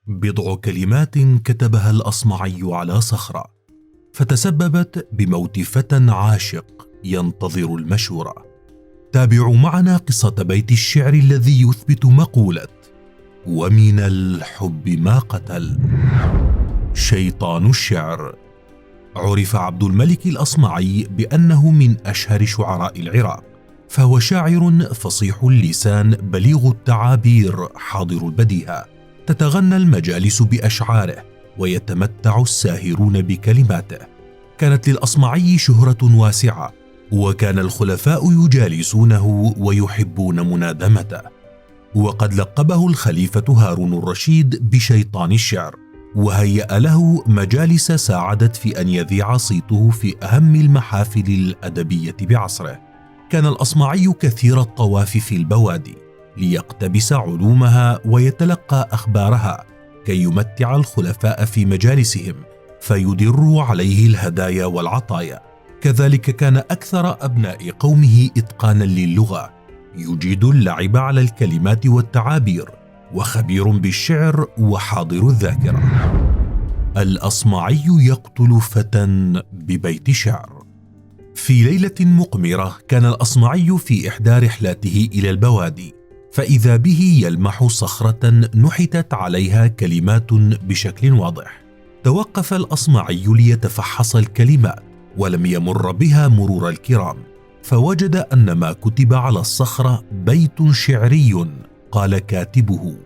بضع كلمات كتبها الأصمعي على صخرة، فتسببت بموت فتى عاشق ينتظر المشورة. تابعوا معنا قصة بيت الشعر الذي يثبت مقولة ومن الحب ما قتل. شيطان الشعر. عرف عبد الملك الأصمعي بأنه من أشهر شعراء العراق، فهو شاعر فصيح اللسان بليغ التعابير حاضر البديهة، تتغنى المجالس بأشعاره ويتمتع الساهرون بكلماته. كانت للأصمعي شهرة واسعة، وكان الخلفاء يجالسونه ويحبون منادمته، وقد لقبه الخليفة هارون الرشيد بشيطان الشعر، وهيأ له مجالس ساعدت في أن يذيع صيته في أهم المحافل الأدبية بعصره. كان الأصمعي كثير الطواف في البوادي ليقتبس علومها ويتلقى أخبارها كي يمتع الخلفاء في مجالسهم فيدر عليه الهدايا والعطايا. كذلك كان أكثر أبناء قومه إتقانا للغة، يجيد اللعب على الكلمات والتعابير، وخبير بالشعر وحاضر الذاكرة. الأصمعي يقتل فتى ببيت شعر. في ليلة مقمرة كان الأصمعي في إحدى رحلاته إلى البوادي، فإذا به يلمح صخرة نحتت عليها كلمات بشكل واضح. توقف الأصمعي ليتفحص الكلمات، ولم يمر بها مرور الكرام، فوجد أن ما كتب على الصخرة بيت شعري قال كاتبه: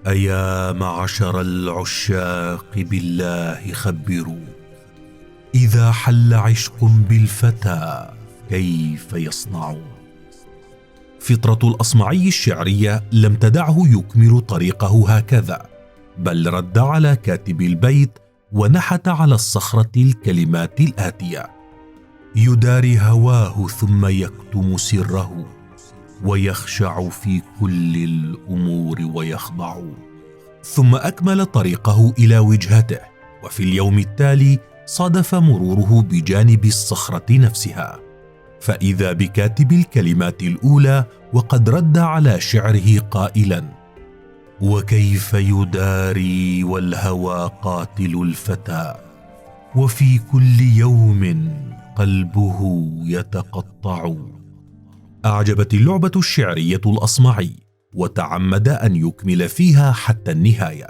أيا معشر العشاق بالله خبروا، إذا حل عشق بالفتى كيف يصنع. فطرة الأصمعي الشعرية لم تدعه يكمل طريقه هكذا، بل رد على كاتب البيت ونحت على الصخرة الكلمات الآتية: يداري هواه ثم يكتم سره، ويخشع في كل الأمور ويخضع. ثم أكمل طريقه إلى وجهته، وفي اليوم التالي صادف مروره بجانب الصخرة نفسها، فإذا بكاتب الكلمات الأولى وقد رد على شعره قائلا: وكيف يداري والهوى قاتل الفتى، وفي كل يوم قلبه يتقطع. أعجبت اللعبة الشعرية الأصمعي، وتعمد أن يكمل فيها حتى النهاية،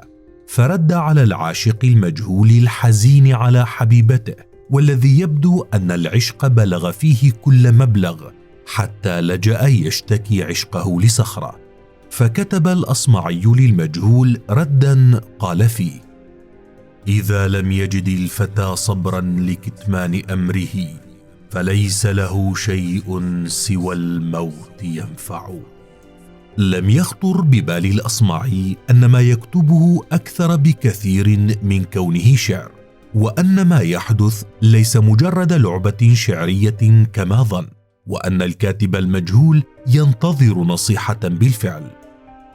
فرد على العاشق المجهول الحزين على حبيبته، والذي يبدو أن العشق بلغ فيه كل مبلغ، حتى لجأ يشتكي عشقه لصخرة. فكتب الأصمعي للمجهول ردا قال فيه: إذا لم يجد الفتى صبرا لكتمان أمره، فليس له شيء سوى الموت ينفع. لم يخطر ببال الأصمعي أن ما يكتبه أكثر بكثير من كونه شعر، وأن ما يحدث ليس مجرد لعبة شعرية كما ظن، وأن الكاتب المجهول ينتظر نصيحة بالفعل.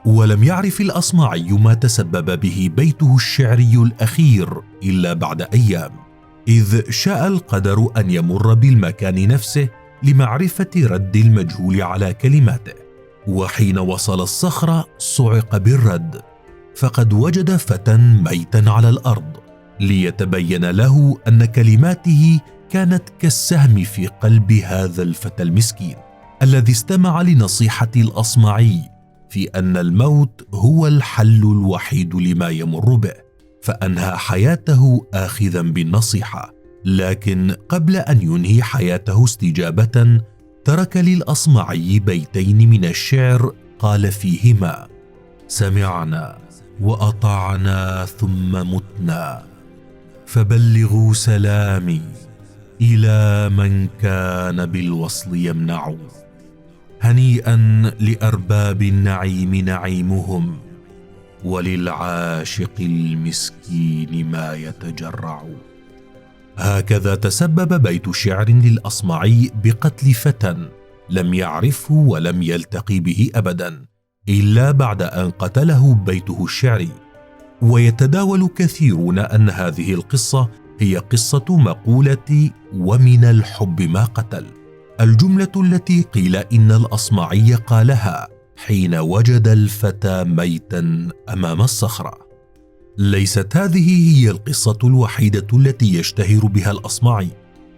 ولم يعرف الأصمعي ما تسبب به بيته الشعري الأخير إلا بعد أيام، إذ شاء القدر أن يمر بالمكان نفسه لمعرفة رد المجهول على كلماته. وحين وصل الصخرة صعق بالرد، فقد وجد فتى ميتا على الأرض، ليتبين له أن كلماته كانت كالسهم في قلب هذا الفتى المسكين الذي استمع لنصيحة الأصمعي في أن الموت هو الحل الوحيد لما يمر به، فأنهى حياته آخذا بالنصيحة. لكن قبل أن ينهي حياته استجابة، ترك للأصمعي بيتين من الشعر قال فيهما: سمعنا وأطعنا ثم متنا، فبلغوا سلامي إلى من كان بالوصل يمنع. هنيئا لأرباب النعيم نعيمهم، وللعاشق المسكين ما يتجرع. هكذا تسبب بيت شعر للأصمعي بقتل فتى لم يعرفه ولم يلتقي به أبدا إلا بعد أن قتله بيته الشعري. ويتداول كثيرون أن هذه القصة هي قصة مقولة ومن الحب ما قتل، الجملة التي قيل إن الأصمعي قالها حين وجد الفتى ميتا أمام الصخرة. ليست هذه هي القصة الوحيدة التي يشتهر بها الأصمعي،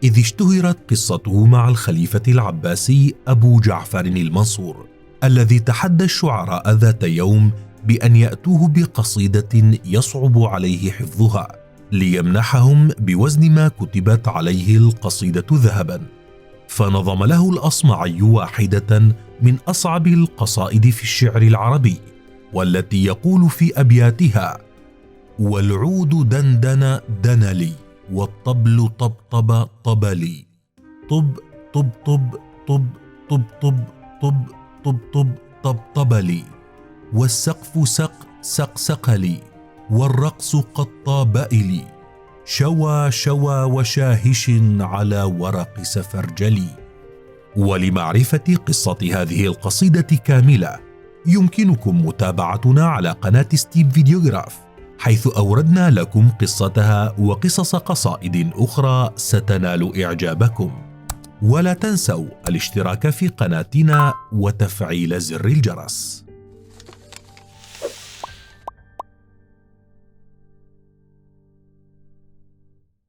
إذ اشتهرت قصته مع الخليفة العباسي أبو جعفر المنصور، الذي تحدى الشعراء ذات يوم بأن يأتوه بقصيدة يصعب عليه حفظها ليمنحهم بوزن ما كتبت عليه القصيدة ذهبا، فنظم له الأصمعي واحدة من أصعب القصائد في الشعر العربي، والتي يقول في أبياتها: والعود دندن دنلي، والطبل طبطب طبلي، طب طب طب طب طب طب طب طب طب طبطبلي، والسقف سق سق سقلي، والرقص قد طابئلي، شوى شوى وشاهش على ورق سفرجلي. ولمعرفة قصة هذه القصيدة كاملة يمكنكم متابعتنا على قناة ستيب فيديوغراف، حيث أوردنا لكم قصتها وقصص قصائد أخرى ستنال إعجابكم. ولا تنسوا الاشتراك في قناتنا وتفعيل زر الجرس.